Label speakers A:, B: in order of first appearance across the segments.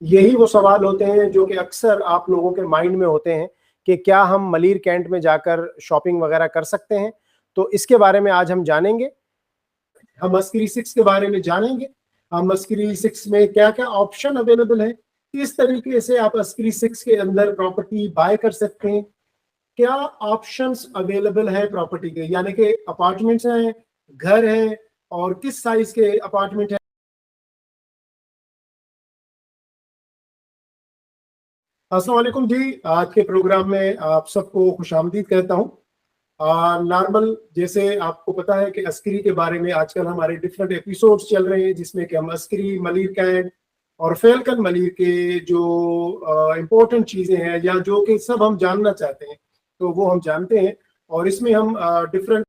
A: यही वो सवाल होते हैं जो कि अक्सर आप लोगों के माइंड में होते हैं कि क्या हम मलिर कैंट में जाकर शॉपिंग वगैरह कर सकते हैं। तो इसके बारे में आज हम जानेंगे। हम अस्करी 6 के बारे में जानेंगे। हम अस्करी 6 में क्या क्या ऑप्शन अवेलेबल है, किस तरीके से आप अस्करी 6 के अंदर प्रॉपर्टी बाय कर सकते हैं, क्या ऑप्शंस अवेलेबल है प्रॉपर्टी के, यानी कि अपार्टमेंट्स हैं, घर है, और किस साइज के अपार्टमेंट है। अस्सलाम वालेकुम जी, आज के प्रोग्राम में आप सबको खुशामदीद कहता हूँ। नॉर्मल जैसे आपको पता है कि अस्करी के बारे में आजकल हमारे डिफरेंट एपिसोड्स चल रहे हैं, जिसमें कि हम अस्करी, मलिर कैंट और फैल्कन मलिर के जो इम्पोर्टेंट चीज़ें हैं या जो कि सब हम जानना चाहते हैं तो वो हम जानते हैं। और इसमें हम डिफरेंट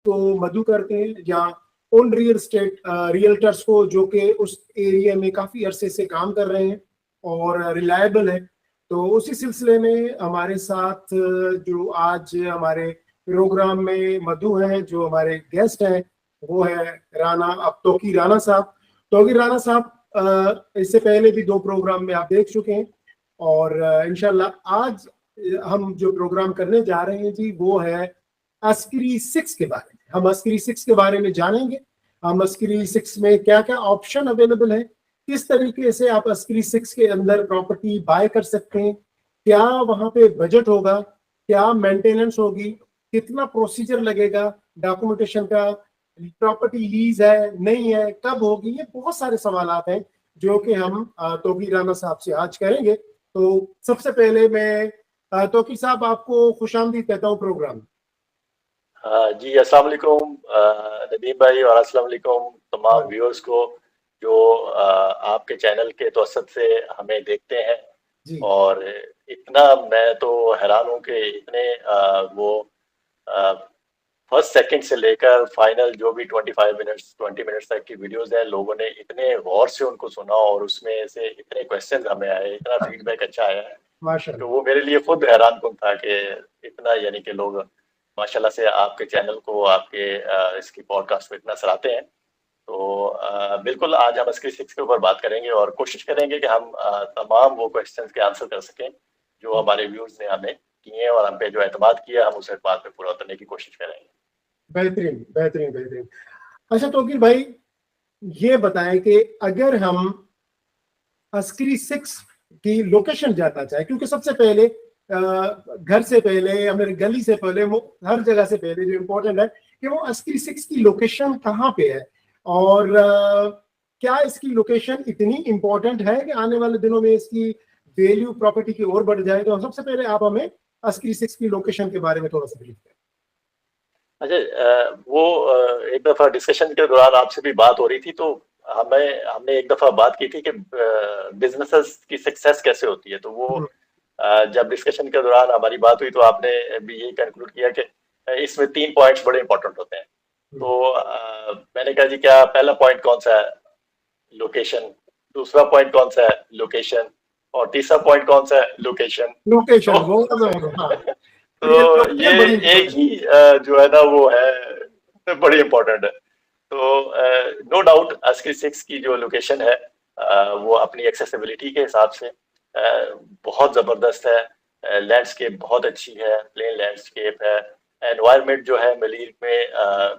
A: को मधु करते हैं या उन रियल स्टेट रियल्टर्स को जो कि उस एरिया में काफ़ी अरसे से काम कर रहे हैं और रिलायबल है। तो उसी सिलसिले में हमारे साथ जो आज हमारे प्रोग्राम में मधु हैं, जो हमारे गेस्ट हैं, वो है राना, अब तोकी राना साहब। तोकी राना साहब इससे पहले भी 2 प्रोग्राम में आप देख चुके हैं और इंशाल्लाह आज हम जो प्रोग्राम करने जा रहे हैं जी वो है अस्करी 6 के बारे में। हम अस्करी 6 के बारे में जानेंगे। हम अस्करी 6 में क्या क्या ऑप्शन अवेलेबल है, किस तरीके से आप अस्करी 6 के अंदर प्रॉपर्टी बाय कर सकते हैं, क्या वहां पे बजट होगा, क्या मेंटेनेंस होगी, कितना प्रोसीजर लगेगा डॉक्यूमेंटेशन का, प्रॉपर्टी लीज है नहीं है, कब होगी, ये बहुत सारे सवालात हैं जो कि हम तौकीर राना साहब से आज करेंगे। तो सबसे पहले मैं तौकीर साहब आपको खुशामदीद कहता हूँ प्रोग्राम में।
B: जी अस्सलाम वालेकुम नदीम भाई, और अस्सलाम वालेकुम तमाम व्यूअर्स को जो आपके चैनल के तवसत से हमें देखते हैं
A: जी।
B: और इतना मैं तो हैरान हूँ कि इतने वो फर्स्ट सेकंड से लेकर फाइनल जो भी 20 मिनट्स तक की वीडियोस हैं, लोगों ने इतने गौर से उनको सुना और उसमें से इतने क्वेश्चंस हमें आए, इतना फीडबैक अच्छा आया है, तो वो मेरे लिए खुद हैरान कुन था कि इतना, यानी कि लोग माशाल्लाह से आपके चैनल को, आपके इसकी पॉडकास्ट को इतना सराहते हैं। तो बिल्कुल आज हम अस्करी 6 के ऊपर बात करेंगे और कोशिश करेंगे कि हम तमाम वो क्वेश्चंस के आंसर कर सकें जो हमारे व्यूअर्स ने हमें किए हैं और हम पे जो एतमाद किया, हम उस एतमाद पे पूरा उतरने की कोशिश करेंगे।
A: बेहतरीन बेहतरीन बेहतरीन। अच्छा तौकीर भाई, ये बताएं कि अगर हम अस्करी 6 की लोकेशन जानना चाहे, क्योंकि सबसे पहले घर से पहले, हमारे गली से पहले, वो हर जगह से पहले जो इम्पोर्टेंट है कि वो अस्करी 6 की लोकेशन कहाँ पे है और क्या इसकी लोकेशन इतनी इम्पोर्टेंट है कि आने वाले दिनों में इसकी वैल्यू प्रॉपर्टी की ओर बढ़ जाए। तो सबसे पहले आप हमें अस्करी 6 की लोकेशन के बारे में थोड़ा सा ब्रीफ करें।
B: अच्छा, वो एक दफा डिस्कशन के दौरान आपसे भी बात हो रही थी, तो हमने एक दफा बात की थी कि बिजनेसेस की सक्सेस कैसे होती है। तो वो जब डिस्कशन के दौरान हमारी बात हुई तो आपने भी यही कंक्लूड किया कि इसमें 3 पॉइंट्स बड़े इंपॉर्टेंट होते हैं। तो मैंने कहा जी, क्या पहला पॉइंट कौन सा है? लोकेशन। दूसरा पॉइंट कौन सा है? लोकेशन। और तीसरा पॉइंट कौन सा है? लोकेशन। तो ये एक ही जो है ना वो है बड़ी इंपॉर्टेंट है। तो नो डाउट अस्करी 6 की जो लोकेशन है वो अपनी एक्सेसिबिलिटी के हिसाब से बहुत ज़बरदस्त है। लैंडस्केप बहुत अच्छी है, प्लेन लैंडस्केप है। एनवायरनमेंट जो है मलीर में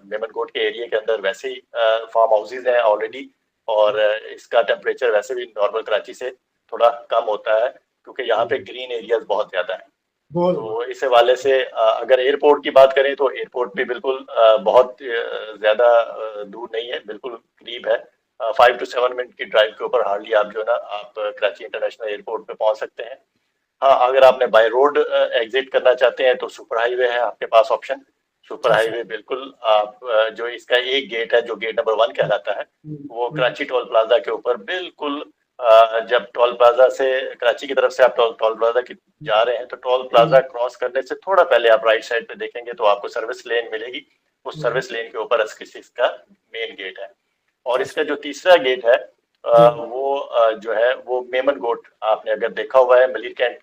B: मेमनकोट के एरिया के अंदर वैसे ही फार्म हाउसेज हैं ऑलरेडी, और इसका टेम्परेचर वैसे भी नॉर्मल कराची से थोड़ा कम होता है क्योंकि यहाँ पे ग्रीन एरियाज बहुत ज़्यादा हैं। तो इस हवाले से अगर एयरपोर्ट की बात करें तो एयरपोर्ट भी बिल्कुल बहुत ज़्यादा दूर नहीं है, बिल्कुल करीब है। 5 to 7 मिनट की ड्राइव के ऊपर हार्डली आप जो है ना आप कराची इंटरनेशनल एयरपोर्ट पे पहुंच सकते हैं। हाँ, अगर आपने बाय रोड एग्जिट करना चाहते हैं तो सुपर हाईवे है आपके पास ऑप्शन। सुपर हाईवे बिल्कुल आप जो इसका एक गेट है जो गेट नंबर 1 कहलाता है, वो कराची टोल प्लाजा के ऊपर बिल्कुल जब टोल प्लाजा से कराची की तरफ से आप टोल प्लाजा की जा रहे हैं तो टोल प्लाजा क्रॉस करने से थोड़ा पहले आप राइट साइड पे देखेंगे तो आपको सर्विस लेन मिलेगी। उस सर्विस लेन के ऊपर अस्करी 6 का मेन गेट है। और इसका जो तीसरा गेट है वो जो है वो मेमनकोट, आपने अगर देखा हुआ है मलिर कैंट,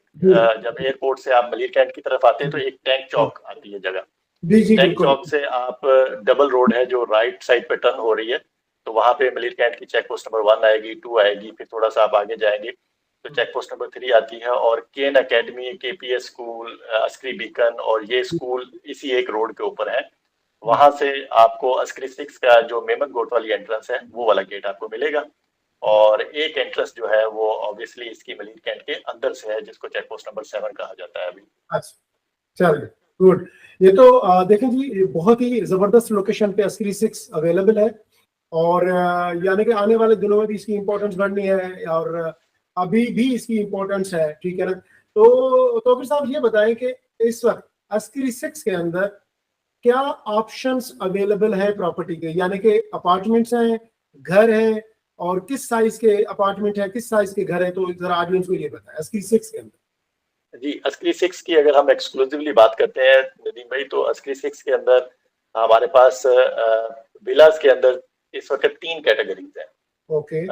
B: जब एयरपोर्ट से आप मलिर कैंट की तरफ आते हैं तो एक टैंक चौक आती है जगह। टैंक चौक से आप डबल रोड है जो राइट साइड पे टर्न हो रही है, तो वहां पे मलिर कैंट की चेक पोस्ट नंबर 1 आएगी, 2 आएगी, फिर थोड़ा सा आप आगे जाएंगे तो चेक पोस्ट नंबर 3 आती है, और Ken academy, KPS school, Askari beacon, और ये स्कूल इसी एक रोड के ऊपर है। वहां से आपको अस्करी 6 का जो मेमन गोट वाली एंट्रेंस है वो वाला गेट आपको मिलेगा, और एक एंट्रेंस जो है वो ऑब्वियसली इसकी मलिर कैंट के अंदर से है, जिसको चेक पोस्ट नंबर 7 कहा जाता है अभी।
A: अच्छा, चलिए, गुड। ये तो देखें जी, ये बहुत ही जबरदस्त लोकेशन पे अस्करी 6 अवेलेबल है, और यानी कि आने वाले दिनों में भी इसकी इम्पोर्टेंस बढ़नी है, और अभी भी इसकी इम्पोर्टेंस है, ठीक है ना। तो फिर साहब ये बताएं कि इस वक्त अस्करी 6 के अंदर क्या ऑप्शंस अवेलेबल है प्रॉपर्टी के, यानी कि अपार्टमेंट्स हैं, घर हैं, और किस साइज के अपार्टमेंट है, किस साइज के घर है, तो जरा ऑडियंस को ये बताएं अस्करी 6 के अंदर।
B: जी, अस्करी 6 की अगर हम एक्सक्लूसिवली बात करते हैं नदीम भाई, तो अस्करी 6 के अंदर हमारे पास विलास के अंदर इस वक्त 3 कैटेगरीज हैं।
A: ओके।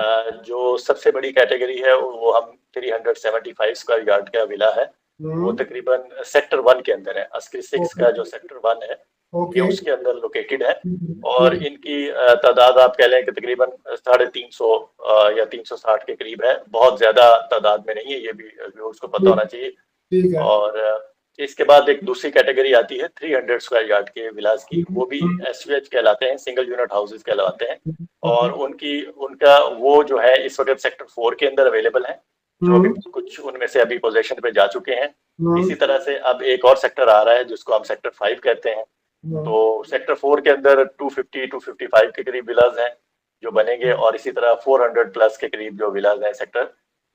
B: जो सबसे बड़ी कैटेगरी है वो हम 375 स्क्वायर यार्ड का विला है, वो तकरीबन सेक्टर 1 के अंदर है। अस्करी 6 का जो सेक्टर 1 है ये उसके अंदर लोकेटेड है, और इनकी तादाद आप कह लें कि तकरीबन 350 या 360 के करीब है, बहुत ज्यादा तादाद में नहीं है, ये भी व्यूअर्स को पता होना चाहिए। और इसके बाद एक दूसरी कैटेगरी आती है 300 स्क्वायर यार्ड के विलास की, वो भी SUH कहलाते हैं, सिंगल यूनिट हाउसेज कहलाते हैं, और उनका वो जो है इस वक्त सेक्टर 4 के अंदर अवेलेबल है, जो अभी कुछ उनमें से अभी पोजीशन पे जा चुके हैं। इसी तरह से अब एक और सेक्टर आ रहा है जिसको हम सेक्टर 5 कहते हैं। तो सेक्टर 4 के अंदर 250-255 के करीब विलाज हैं जो बनेंगे, और इसी तरह 400 प्लस के करीब जो विलाज हैं सेक्टर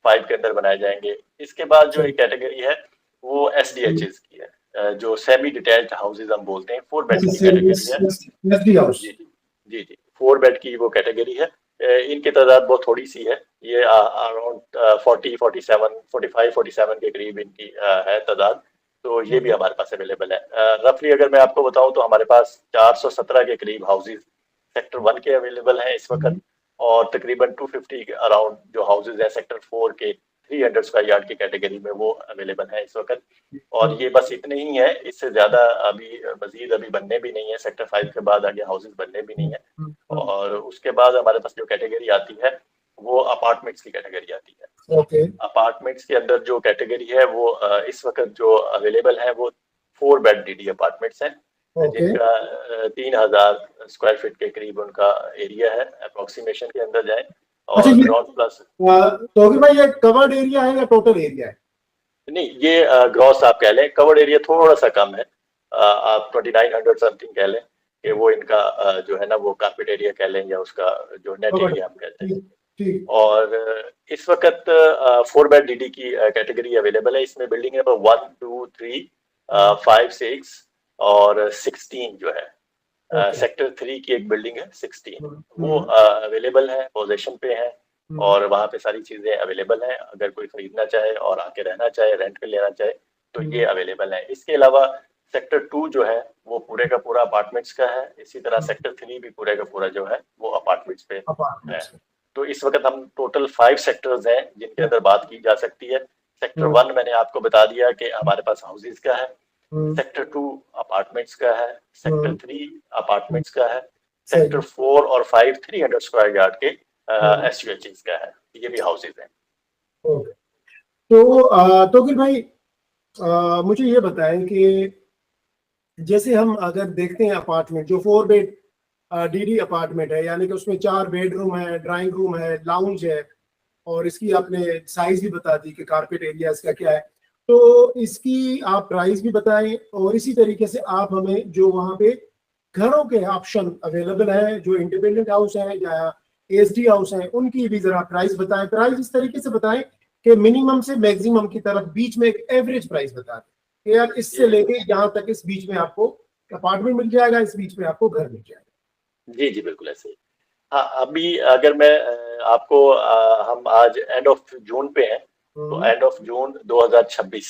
B: 5 के अंदर बनाए जाएंगे। इसके बाद जो एक कैटेगरी है वो SDHs की है, जो सेमी डिटैच्ड हाउसेज हम बोलते हैं, 4 बेड की कैटेगरी है। जी जी, 4 बेड की वो कैटेगरी है। इनकी तादाद बहुत थोड़ी सी है, ये अराउंड 40, 47, 45, 47 के करीब इनकी है तादाद, तो ये भी हमारे पास अवेलेबल है। रफली अगर मैं आपको बताऊं तो हमारे पास 417 के करीब हाउसेज सेक्टर 1 के अवेलेबल हैं इस वक्त, और तकरीबन 250 के अराउंड जो हाउसेज हैं सेक्टर 4 के 300 स्क्वायर यार्ड की कैटेगरी में वो अवेलेबल है इस वक्त। और ये बस इतने ही है, इससे ज्यादा अभी मजीद अभी बनने भी नहीं है, सेक्टर 5 के बाद आगे हाउसेज बनने भी नहीं है। और उसके बाद हमारे पास जो कैटेगरी आती है वो अपार्टमेंट्स की कैटेगरी आती है। अपार्टमेंट्स के अंदर जो कैटेगरी है वो इस वक्त जो अवेलेबल है वो 4 बेड DD अपार्टमेंट्स हैं, जिनका 3000 स्क्वायर फीट के करीब उनका एरिया है अप्रोक्सीमेशन के अंदर जाए, और ग्रॉस प्लस।
A: तो भाई ये कवर्ड एरिया है या टोटल एरिया है?
B: नहीं, ये ग्रॉस आप कह लें, कवर्ड एरिया थोड़ा सा कम है, आप 2900 समथिंग कह लें कि वो इनका जो है ना वो कारपेट एरिया कह लें, या उसका जो नेट एरिया आप कहते हैं। और इस वक्त 4 बेड DD की कैटेगरी अवेलेबल है, इसमें बिल्डिंग नंबर 1, 2, 3, 5, 6 और 16 जो है सेक्टर 3 की एक बिल्डिंग है 16, वो अवेलेबल है, पोजीशन पे है, और वहाँ पे सारी चीजें अवेलेबल हैं। अगर कोई खरीदना चाहे और आके रहना चाहे, रेंट पे लेना चाहे, तो ये अवेलेबल है। इसके अलावा सेक्टर 2 जो है वो पूरे का पूरा अपार्टमेंट्स का है, इसी तरह सेक्टर 3 भी पूरे का पूरा जो है वो अपार्टमेंट्स पे है। तो इस वक्त हम टोटल 5 सेक्टर्स हैं जिनके अंदर बात की जा सकती है। सेक्टर 1 मैंने आपको बता दिया कि हमारे पास हाउसेज का है, सेक्टर 2 अपार्टमेंट्स का है, सेक्टर 3 अपार्टमेंट्स का है, सेक्टर 4 और 5 300 स्क्वायर यार्ड के SUHs का है, ये भी हाउसेज हैं।
A: तो फिर भाई मुझे ये बताएं कि जैसे हम अगर देखते हैं अपार्टमेंट जो 4 बेड DD अपार्टमेंट है, यानी कि उसमें 4 बेडरूम है, ड्राइंग रूम है, लाउंज है, और इसकी आपने साइज भी बता दी कि कारपेट एरिया इसका क्या है, तो इसकी आप प्राइस भी बताएं, और इसी तरीके से आप हमें जो वहाँ पे घरों के ऑप्शन अवेलेबल है, जो इंडिपेंडेंट हाउस है या SD हाउस है, उनकी भी जरा प्राइस बताएं। प्राइस इस तरीके से बताएं कि मिनिमम से मैक्सिमम की तरफ बीच में एक एवरेज प्राइस बता दें, यार इससे लेके यहाँ तक इस बीच में आपको अपार्टमेंट मिल जाएगा, इस बीच में आपको घर मिल जाएगा।
B: जी जी बिल्कुल ऐसे ही। हाँ, अभी अगर मैं आपको हम आज एंड ऑफ जून पे हैं, तो एंड ऑफ जून 2026,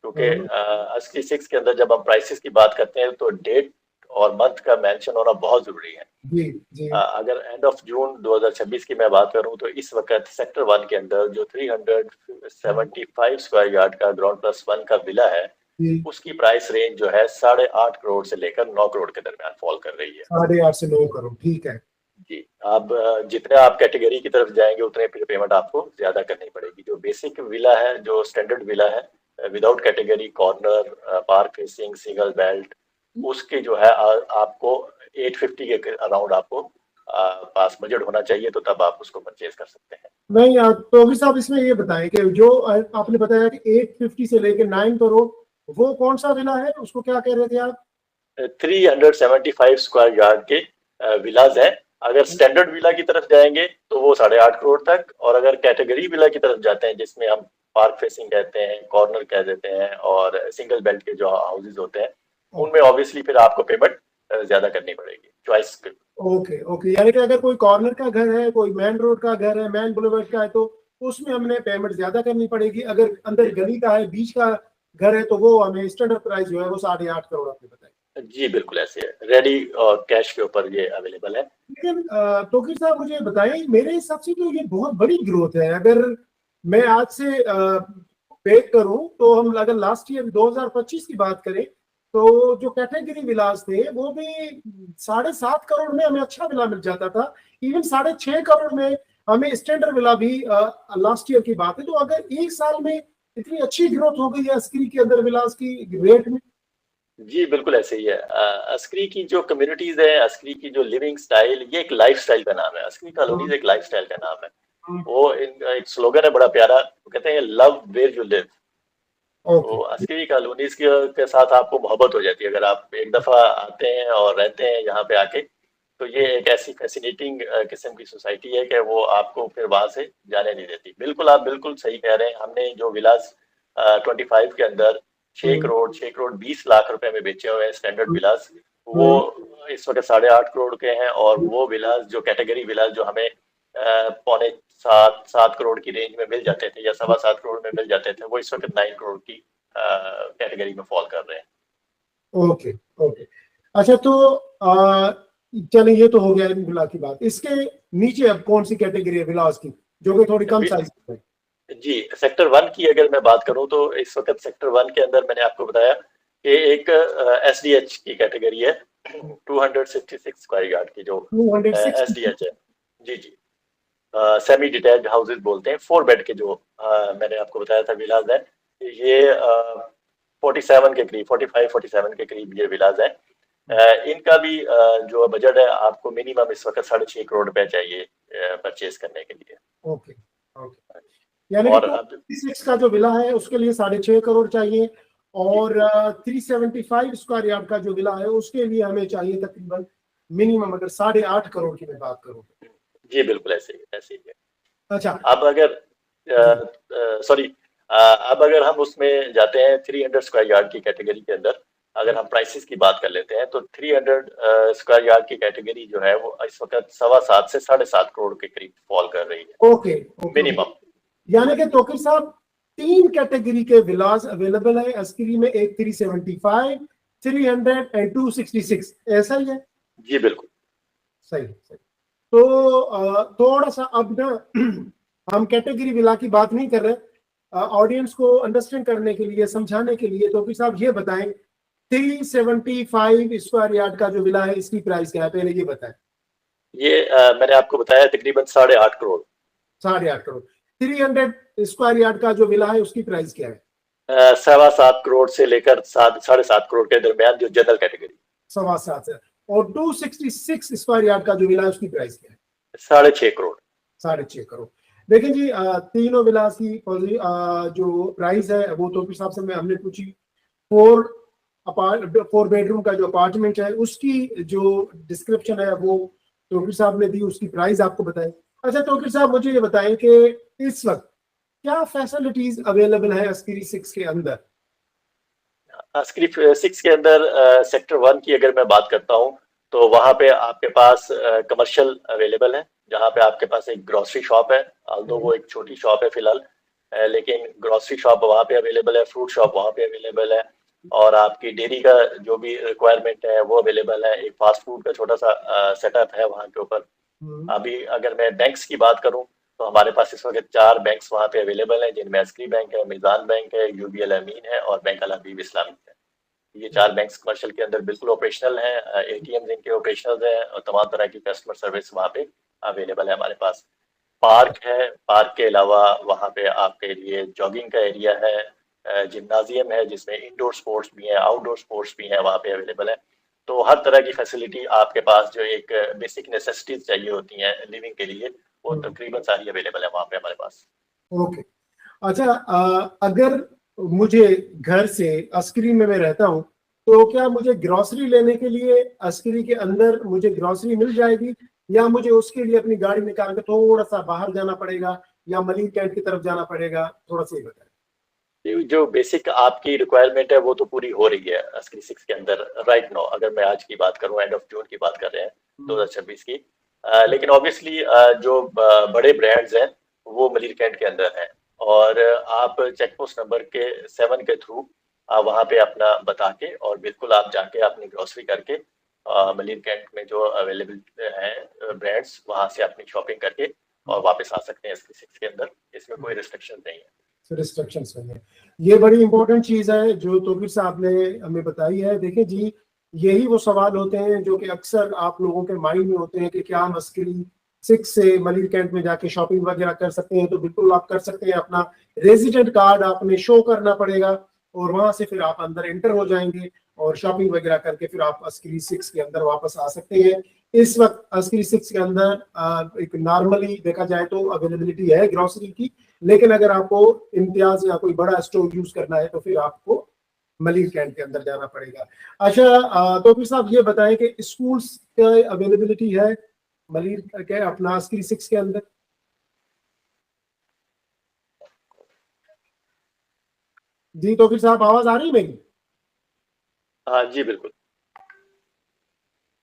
B: क्योंकि अस्करी 6 के अंदर जब हम प्राइसेस की बात करते हैं तो डेट और मंथ का मेंशन होना बहुत जरूरी है।
A: जी।
B: अगर एंड ऑफ जून 2026 की मैं बात करूं तो इस वक्त सेक्टर 1 के अंदर जो 375 स्क्वायर यार्ड का ग्राउंड प्लस 1 का विला है, उसकी प्राइस रेंज जो है 8.5 करोड़ से लेकर 9 करोड़ के दरमियान फॉल कर रही है।
A: 8.5 से 9 करोड़, ठीक है।
B: जी, आप जितने आप कैटेगरी की तरफ जाएंगे उतने फिर पेमेंट आपको ज्यादा करनी पड़ेगी। जो बेसिक विला है, जो स्टैंडर्ड विला है without category, corner, park facing, single belt, उसके जो है आपको 850 के अराउंड आपको पास बजट होना चाहिए, तो तब आप उसको परचेज कर सकते हैं।
A: नहीं तो भी साहब इसमें ये बताएं कि जो आपने बताया कि 850 से लेके 9 करोड़, वो कौन सा विला है, उसको क्या कह रहे थे आप?
B: 375 स्क्वायर यार्ड के विलाज हैं। अगर स्टैंडर्ड विला की तरफ जाएंगे तो वो 8.5 करोड़ तक, और अगर कैटेगरी विला की तरफ जाते हैं जिसमें हम पार्क फेसिंग कहते हैं, कॉर्नर कह देते हैं, और सिंगल बेल्ट के जो हाउसेज होते हैं, उनमें ऑब्वियसली फिर आपको पेमेंट ज्यादा करनी पड़ेगी चॉइस के।
A: ओके ओके, यानी कि अगर कोई कॉर्नर का घर है, कोई मेन रोड का घर है, मेन बुलेवर्ड का है, तो उसमें हमने पेमेंट ज्यादा करनी पड़ेगी। अगर अंदर गली का है, बीच का घर है, तो वो हमें स्टैंडर्ड प्राइस जो है वो 8.5 करोड़ आपने बताया।
B: जी बिल्कुल ऐसे है, रेडी और कैश के ऊपर ये अवेलेबल है।
A: लेकिन तोकीर साहब मुझे बताएं, मेरे हिसाब से तो ये बहुत बड़ी ग्रोथ है। अगर मैं आज से पेड करूं तो हम अगर लास्ट ईयर 2025 की बात करें तो जो कैटेगरी विलास थे वो भी 7.5 करोड़ में हमें अच्छा विला मिल जाता था। इवन 6.5 करोड़ में हमें स्टैंडर्ड विला भी लास्ट ईयर की बात है। तो अगर एक साल में इतनी अच्छी ग्रोथ हो गई है अस्क्री के अंदर विलास की रेट में।
B: जी बिल्कुल ऐसे ही है। अस्क्री की जो कम्युनिटीज है, अस्क्री की जो लिविंग स्टाइल, ये एक लाइफ स्टाइल का नाम है। अस्क्री कॉलोनीज एक लाइफ स्टाइल का नाम है। वो एक स्लोगन है बड़ा प्यारा, वो कहते हैं लव वेयर यू लिव। तो अस्क्री कॉलोनीज के साथ आपको मोहब्बत हो जाती है अगर आप एक दफा आते हैं और रहते हैं यहाँ पे आके। तो ये एक ऐसी फैसिनेटिंग किस्म की सोसाइटी है कि वो आपको फिर वहां से जाने नहीं देती। बिल्कुल, आप बिल्कुल सही कह रहे हैं। हमने जो विलास 25 के अंदर 6 करोड़ 20 लाख रुपए में बेचे हुए हैं स्टैंडर्ड विलास, वो इस वक्त 8.5 करोड़ के हैं। और वो विलास जो कैटेगरी विलास जो हमें 6.75 करोड़ की रेंज में मिल जाते थे या 7.25 करोड़ में मिल जाते थे, वो इस वक्त 9 करोड़ की कैटेगरी में फॉल कर रहे हैं।
A: ओके ओके, अच्छा तो चलिए ये तो हो गया विला की बात। इसके नीचे अब कौन सी कैटेगरी है विलास की जो कि थोड़ी कम साइज है?
B: जी, सेक्टर 1 की अगर मैं बात करूं तो इस वक्त सेक्टर 1 के अंदर मैंने आपको बताया कि एक SDH की कैटेगरी है, 266 स्क्वायर यार्ड की जो SDH है। जी जी, सेमी डिटैच्ड हाउसेज बोलते हैं, 4 बेड के जो मैंने आपको बताया था विलाज है। ये 47 के करीब, 45-47 के करीब ये विलाज है। इनका भी जो बजट है आपको मिनिमम इस वक्त 6.5 करोड़ रुपए चाहिए परचेज करने के लिए।
A: ओके ओके, यानी कि 6 का जो विला है उसके लिए 6.5 करोड़ चाहिए, और 375 स्क्वायर यार्ड का जो विला है उसके लिए हमें चाहिए तकरीबन मिनिमम अगर 8.5 करोड़ की मैं बात करूँ।
B: जी बिल्कुल ऐसे ही है।
A: अच्छा,
B: अब अगर अब अगर हम उसमें जाते हैं 300 स्क्वायर यार्ड की कैटेगरी के अंदर, अगर हम प्राइसेस की बात कर लेते हैं तो 300 स्क्वायर यार्ड की कैटेगरी जो है वो इस वक्त 7.25 से 7.5 करोड़ के करीब फॉल कर रही है।
A: Okay
B: minimum.
A: यानी कि तोकीर साहब 3 कैटेगरी के विलास अवेलेबल है अस्क्री में, एक 375, 300 एंड 266, ऐसा ही है?
B: जी बिल्कुल
A: सही सही। तो थोड़ा सा अब ना हम कैटेगरी विला की बात नहीं कर रहे, ऑडियंस को अंडरस्टैंड करने के लिए, समझाने के लिए, तो फिर साहब ये बताएं 375 स्क्वायर यार्ड का जो विला है इसकी प्राइस क्या है, पहले ये बताएं।
B: ये मैंने आपको बताया तकरीबन 8.5 करोड़।
A: 8.5 करोड़। 300 स्क्वायर यार्ड का जो विला है उसकी प्राइस क्या है?
B: 7.25 करोड़ से लेकर 7.5 करोड़ के दरमियान जो जनरल कैटेगरी।
A: 7.25। और 266 स्क्वायर यार्ड का जो विला है उसकी प्राइस क्या है?
B: 6.5 करोड़।
A: 6.5 करोड़। देखिए जी, तीनों विलास की जो प्राइस है वो तो हिसाब से हमने पूछी। 4 बेडरूम का जो अपार्टमेंट है उसकी जो डिस्क्रिप्शन है वो तोकीर साहब ने दी, उसकी प्राइस आपको बताई। अच्छा तोकीर साहब मुझे ये बताएं कि इस वक्त क्या फैसिलिटीज अवेलेबल है अस्क्री 6 के अंदर?
B: अस्क्री 6 के अंदर सेक्टर 1 की अगर मैं बात करता हूं तो वहां पे आपके पास कमर्शियल अवेलेबल है, जहां पे आपके पास एक ग्रोसरी शॉप है। although वो एक छोटी शॉप है फिलहाल, लेकिन ग्रोसरी शॉप वहां पे अवेलेबल है, फ्रूट शॉप वहां पे अवेलेबल है, और आपकी डेयरी का जो भी रिक्वायरमेंट है वो अवेलेबल है। एक फास्ट फूड का छोटा सा सेटअप है वहां के ऊपर। अभी अगर मैं बैंक्स की बात करूं तो हमारे पास इस वक्त 4 बैंक्स वहां पे अवेलेबल हैं, जिनमें अस्क्री बैंक है, मिजान बैंक है, UBL अमीन है और बैंक अल हबीब इस्लामी है। ये 4 बैंक्स कमर्शियल के अंदर बिल्कुल ऑपरेशनल हैं, एटीएम इनके ऑपरेशनल हैं और तमाम तरह की कस्टमर सर्विस वहाँ पे अवेलेबल है हमारे पास। पार्क है, पार्क के अलावा वहाँ पे आपके लिए जॉगिंग का एरिया है, जिम्नाजियम है जिसमें इंडोर स्पोर्ट्स भी हैं, आउटडोर स्पोर्ट्स भी हैं, वहाँ पे अवेलेबल है। तो हर तरह की फैसिलिटी आपके पास जो एक बेसिक नेसेसिटीज चाहिए होती हैं लिविंग के लिए, वो तकरीबन सारी अवेलेबल है वहाँ पे हमारे पास।
A: ओके, अच्छा, अगर मुझे घर से अस्करी में मैं रहता हूँ, तो क्या मुझे ग्रोसरी लेने के लिए अस्करी के अंदर मुझे ग्रोसरी मिल जाएगी, या मुझे उसके लिए अपनी गाड़ी निकाल कर थोड़ा सा बाहर जाना पड़ेगा, या मलिक कैंट की तरफ जाना पड़ेगा? थोड़ा सा ही बताएं।
B: जो बेसिक आपकी रिक्वायरमेंट है वो तो पूरी हो रही है अस्करी 6 के अंदर राइट नाउ। अगर मैं आज की बात करूं, एंड ऑफ जून की बात कर रहे हैं 2026 की, लेकिन ऑब्वियसली जो बड़े ब्रांड्स हैं वो मलिक कैंट के अंदर हैं, और आप चेक पोस्ट नंबर के 7 के थ्रू वहाँ पे अपना बता के और बिल्कुल आप जाके अपनी ग्रोसरी करके मलिक कैंट में जो अवेलेबल हैं ब्रांड्स, वहाँ से अपनी शॉपिंग करके और वापस आ सकते हैं अस्करी 6 के अंदर। इसमें कोई रिस्ट्रिक्शन नहीं है।
A: रिस्ट्रिक्शंस नहीं है। ये बड़ी इंपॉर्टेंट चीज है जो तौकीर साहब ने हमें बताई है। देखिए जी, यही वो सवाल होते हैं जो कि अक्सर आप लोगों के माइंड में होते हैं कि क्या हम अस्करी 6 से मलिक कैंट में जाके शॉपिंग वगैरह कर सकते हैं? तो बिल्कुल आप कर सकते हैं। अपना रेजिडेंट कार्ड आपने शो करना पड़ेगा और वहां से फिर आप अंदर एंटर हो जाएंगे और शॉपिंग वगैरह करके फिर आप अस्करी 6 के अंदर वापस आ सकते हैं। इस वक्त अस्करी 6 के अंदर एक नॉर्मली देखा जाए तो अवेलेबिलिटी है ग्रोसरी की, लेकिन अगर आपको इम्तियाज या कोई बड़ा स्टोर यूज करना है तो फिर आपको मलिक कैंट के अंदर जाना पड़ेगा। अच्छा, तो फिर साहब ये बताएं कि स्कूल्स का अवेलेबिलिटी है मलिक के अपना अस्करी 6 के अंदर? जी तो फिर साहब, आवाज आ रही है मेरी?
B: हाँ जी बिल्कुल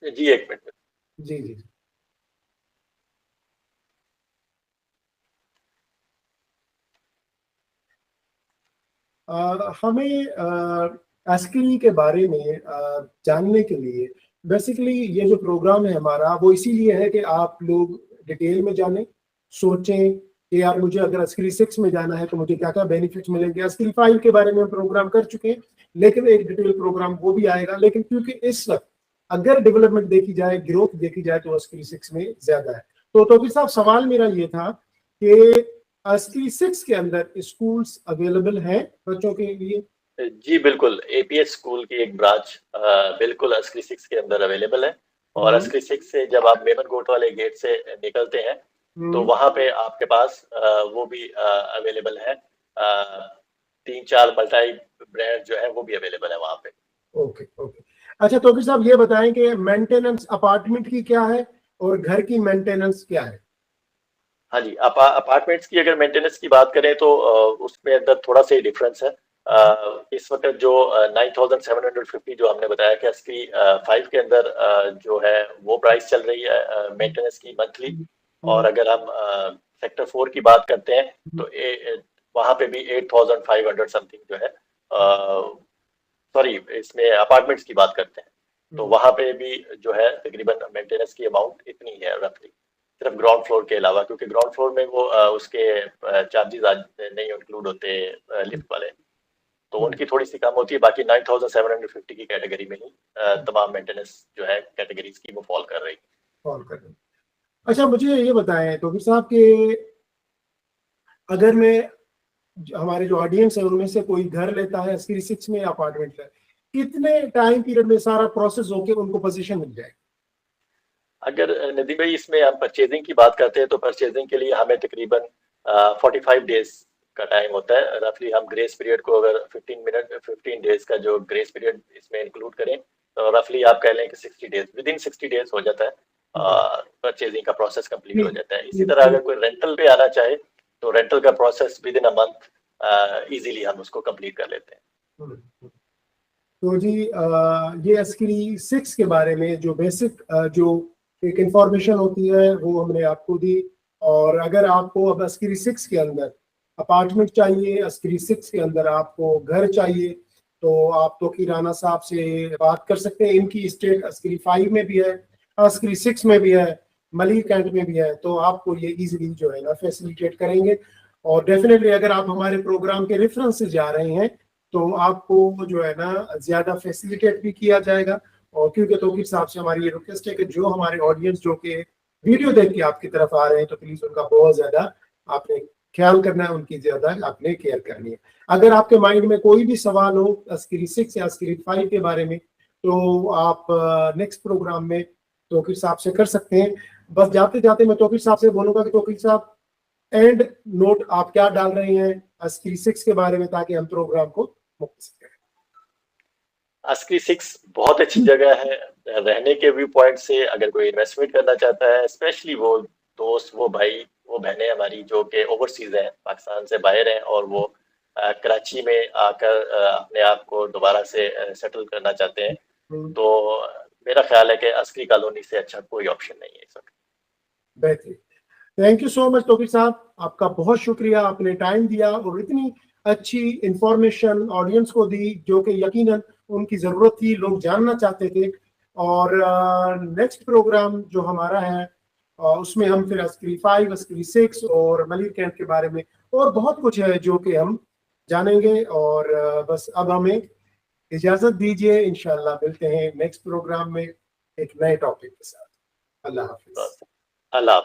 B: जी, एक मिनट।
A: जी जी। हमें अस्करी के बारे में जानने के लिए बेसिकली ये जो प्रोग्राम है हमारा वो इसीलिए है कि आप लोग डिटेल में जानें, सोचें कि यार मुझे अगर अस्करी 6 में जाना है तो मुझे क्या क्या बेनिफिट्स मिलेंगे। अस्करी 5 के बारे में हम प्रोग्राम कर चुके हैं, लेकिन एक डिटेल प्रोग्राम वो भी आएगा। लेकिन क्योंकि इस वक्त अगर डेवलपमेंट देखी जाए, ग्रोथ देखी जाए, तो अस्करी 6 में ज्यादा है। तो फिर साहब, सवाल मेरा ये था कि अस्करी 6 के अंदर स्कूल्स अवेलेबल हैं बच्चों के लिए?
B: जी बिल्कुल, एपीएस स्कूल की एक ब्रांच बिल्कुल अस्करी 6 के अंदर अवेलेबल है। और अस्करी 6 से जब आप मेमन गोट वाले गेट से निकलते हैं तो वहां पे आपके पास वो भी अवेलेबल है, 3-4 मल्टी ब्रांड जो है वो भी अवेलेबल है वहां पे।
A: Okay okay. अच्छा, तो फिर साहब ये बताएं कि मेंटेनेंस अपार्टमेंट की क्या है और घर की मेंटेनेंस क्या है?
B: हाँ जी, अपार्टमेंट्स की अगर मेंटेनेंस की बात करें तो उसमें अंदर थोड़ा सा डिफरेंस है। इस वक्त जो 9750 जो हमने बताया कि अस्करी 5 के अंदर जो है वो प्राइस चल रही है मेंटेनेंस की मंथली। और अगर हम सेक्टर 4 की बात करते हैं तो वहां पे भी 8500 समथिंग जो है, सॉरी इसमें अपार्टमेंट्स की बात करते हैं तो वहां पे भी जो है तकरीबन मेंटेनेंस की अमाउंट इतनी है रफली, सिर्फ ग्राउंड फ्लोर के अलावा, क्योंकि ग्राउंड फ्लोर में वो उसके चार्जेस नहीं इंक्लूड होते लिफ्ट वाले, तो उनकी थोड़ी सी कम होती है। बाकी 9750 की कैटेगरी में ही तमाम मेंटेनेंस जो है कैटेगरीज की वो फॉल कर रही है।
A: अच्छा, मुझे ये बताएं तो फिर साहब कि अगर मैं, हमारे जो ऑडियंस है उनमें से कोई घर लेता है अस्करी 6 में अपार्टमेंट है, कितने टाइम पीरियड में सारा प्रोसेस होके उनको पोजीशन मिल जाए?
B: अगर नदीम भाई इसमें हम परचेजिंग की बात करते हैं तो परचेजिंग के लिए हमें तकरीबन 45 डेज का टाइम होता है रफली। हम ग्रेस पीरियड को अगर 15 डेज का जो ग्रेस पीरियड इसमें इंक्लूड करें तो रफली आप कह लें कि 60 डेज, विद इन 60 डेज हो जाता है परचेजिंग का प्रोसेस कंप्लीट हो जाता है। इसी तरह अगर कोई रेंटल पे आना चाहे तो रेंटल का process with in a month easily हम उसको कंप्लीट कर लेते हैं।
A: तो जी ये अस्करी 6 के बारे में जो बेसिक जो एक इंफॉर्मेशन होती है वो हमने आपको दी। और अगर आपको अब अस्करी 6 के अंदर अपार्टमेंट चाहिए, अस्करी 6 के अंदर आपको घर चाहिए, तो आप तो राना साहब से बात कर सकते हैं। इनकी स्टेट अस्करी 5 में भी है, अस्करी 6 में भी है, मलिक कैंट में भी है, तो आपको ये इजीली जो है ना फैसिलिटेट करेंगे। और डेफिनेटली अगर आप हमारे प्रोग्राम के रेफरेंस से जा रहे हैं तो आपको जो है ना ज्यादा फैसिलिटेट भी किया जाएगा। और क्योंकि तौकीर साहब से हमारी ये रिक्वेस्ट है कि जो हमारे ऑडियंस जो कि वीडियो देख के आपकी तरफ आ रहे हैं, तो प्लीज उनका बहुत ज्यादा आपने ख्याल करना है, उनकी ज्यादा आपने केयर करनी है। अगर आपके माइंड में कोई भी सवाल हो अस्करी 6 या अस्करी 5 के बारे में, तो आप नेक्स्ट प्रोग्राम में तौकीर साहब से कर सकते हैं। बस जाते जाते मैं तौकीर साहब से बोलूंगा कि तौकीर साहब एंड नोट आप क्या डाल रहे हैं अस्करी 6 के बारे में, ताकि हम प्रोग्राम को मुख्तसर करें।
B: अस्करी 6 बहुत अच्छी जगह है रहने के व्यू पॉइंट से। अगर कोई इन्वेस्टमेंट करना चाहता है, स्पेशली वो दोस्त, वो भाई, वो बहनें हमारी जो कि ओवरसीज हैं, पाकिस्तान से बाहर हैं, और वो कराची में आकर अपने आप को दोबारा से सेटल करना चाहते हैं, तो मेरा ख्याल है कि अस्करी कॉलोनी से अच्छा कोई ऑप्शन नहीं है इस वक्त।
A: बेहतरीन, thank you so much Tauqeer साहब, आपका बहुत शुक्रिया, आपने टाइम दिया और इतनी अच्छी इंफॉर्मेशन ऑडियंस को दी जो कि यकीनन उनकी जरूरत थी, लोग जानना चाहते थे। और नेक्स्ट प्रोग्राम जो हमारा है उसमें हम फिर अस्करी 5, अस्करी 6 और मलिर कैंट के बारे में और बहुत कुछ है जो कि हम जानेंगे। और बस अब हमें इजाजत दीजिए, इंशाल्लाह मिलते हैं नेक्स्ट प्रोग्राम में एक नए टॉपिक के साथ। अल्लाह हाफिज।
B: अल्लाह।